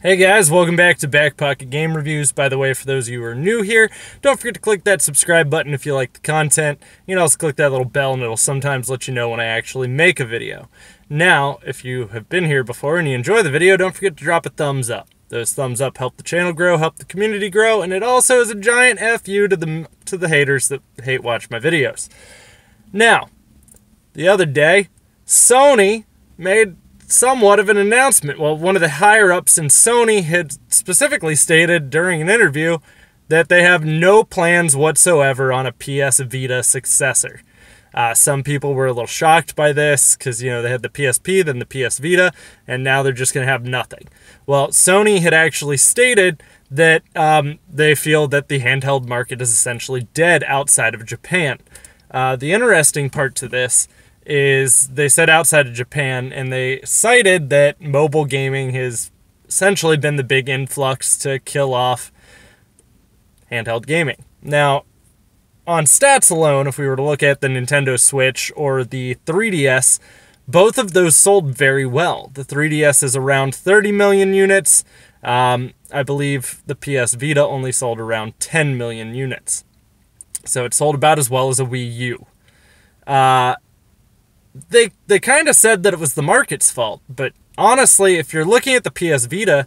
Hey guys, welcome back to Back Pocket Game Reviews. By the way, for those of you who are new here, don't forget to click that subscribe button if you like the content. You can also click that little bell and it'll sometimes let you know when I actually make a video. Now, if you have been here before and you enjoy the video, don't forget to drop a thumbs up. Those thumbs up help the channel grow, help the community grow, and it also is a giant F you to the haters that hate watch my videos. Now, the other day, Sony made somewhat of an announcement. Well, one of the higher-ups in Sony had specifically stated during an interview that they have no plans whatsoever on a PS Vita successor. Some people were a little shocked by this because, they had the PSP, then the PS Vita, and now they're just going to have nothing. Well, Sony had actually stated that they feel that the handheld market is essentially dead outside of Japan. The interesting part to this is they said outside of Japan, and they cited that mobile gaming has essentially been the big influx to kill off handheld gaming. Now, on stats alone, if we were to look at the Nintendo Switch or the 3DS, both of those sold very well. The 3DS is around 30 million units. I believe the PS Vita only sold around 10 million units. So it sold about as well as a Wii U. They kind of said that it was the market's fault, but honestly, if you're looking at the PS Vita,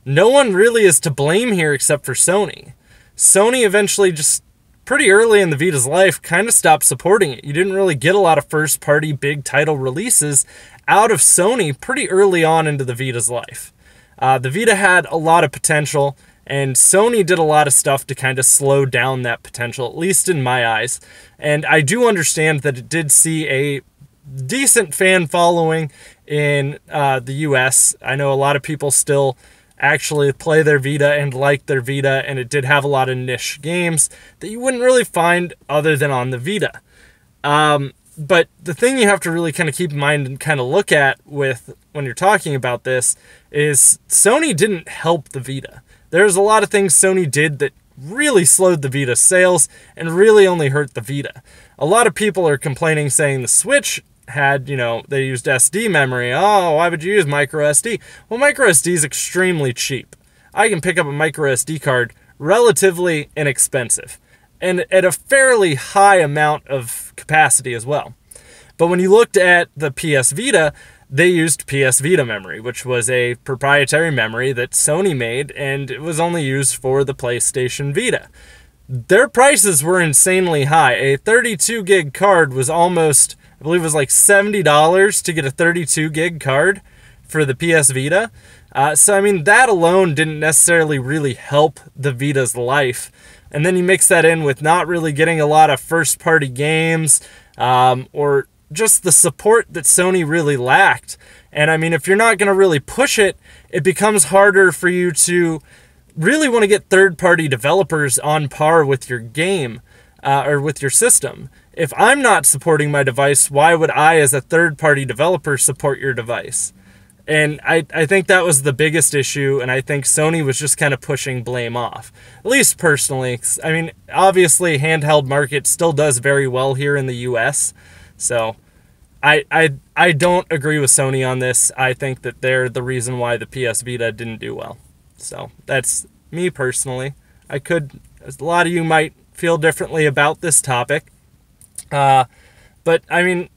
no one really is to blame here except for Sony. Sony eventually just pretty early in the Vita's life kind of stopped supporting it. You didn't really get a lot of first-party big title releases out of Sony pretty early on into the Vita's life. The Vita had a lot of potential, and Sony did a lot of stuff to kind of slow down that potential, at least in my eyes. And I do understand that it did see a decent fan following in the US. I know a lot of people still actually play their Vita and like their Vita, and it did have a lot of niche games that you wouldn't really find other than on the Vita. But the thing you have to really kind of keep in mind and kind of look at with when you're talking about this is Sony didn't help the Vita. There's a lot of things Sony did that really slowed the Vita sales and really only hurt the Vita. A lot of people are complaining saying the Switch had, they used SD memory. Oh, why would you use micro SD? Well, micro SD is extremely cheap. I can pick up a micro SD card relatively inexpensive and at a fairly high amount of capacity as well. But when you looked at the PS Vita, they used PS Vita memory, which was a proprietary memory that Sony made, and it was only used for the PlayStation Vita. Their prices were insanely high. A 32 gig card was almost, I believe it was like $70 to get a 32 gig card for the PS Vita. So, I mean, that alone didn't necessarily really help the Vita's life. And then you mix that in with not really getting a lot of first-party games or just the support that Sony really lacked. And, I mean, if you're not going to really push it, it becomes harder for you to really want to get third-party developers on par with your game or with your system. If I'm not supporting my device, why would I, as a third-party developer, support your device? And I think that was the biggest issue, and I think Sony was just kind of pushing blame off. At least personally. I mean, obviously, handheld market still does very well here in the US. So I don't agree with Sony on this. I think that they're the reason why the PS Vita didn't do well. So that's me personally. A lot of you might feel differently about this topic. But, I mean,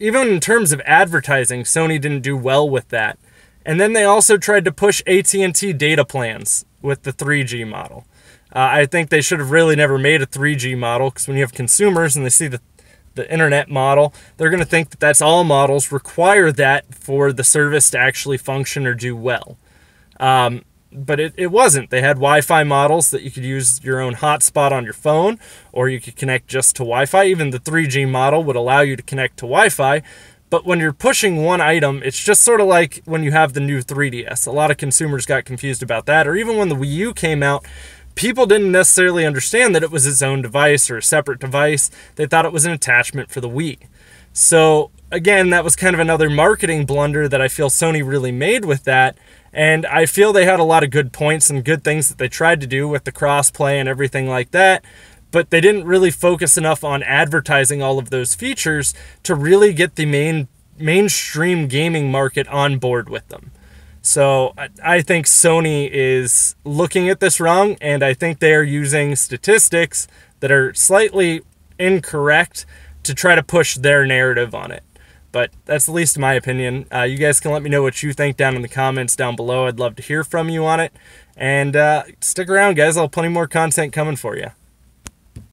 even in terms of advertising, Sony didn't do well with that. And then they also tried to push AT&T data plans with the 3G model. I think they should have really never made a 3G model, because when you have consumers and they see the internet model, they're going to think that that's all models require that for the service to actually function or do well. But it wasn't. They had Wi-Fi models that you could use your own hotspot on your phone, or you could connect just to Wi-Fi. Even the 3G model would allow you to connect to Wi-Fi. But when you're pushing one item, it's just sort of like when you have the new 3DS. A lot of consumers got confused about that. Or even when the Wii U came out, people didn't necessarily understand that it was its own device or a separate device. They thought it was an attachment for the Wii. So, again, that was kind of another marketing blunder that I feel Sony really made with that. And I feel they had a lot of good points and good things that they tried to do with the crossplay and everything like that. But they didn't really focus enough on advertising all of those features to really get the mainstream gaming market on board with them. So I think Sony is looking at this wrong, and I think they are using statistics that are slightly incorrect to try to push their narrative on it. But that's the least of my opinion. You guys can let me know what you think down in the comments down below. I'd love to hear from you on it. And stick around, guys. I'll have plenty more content coming for you.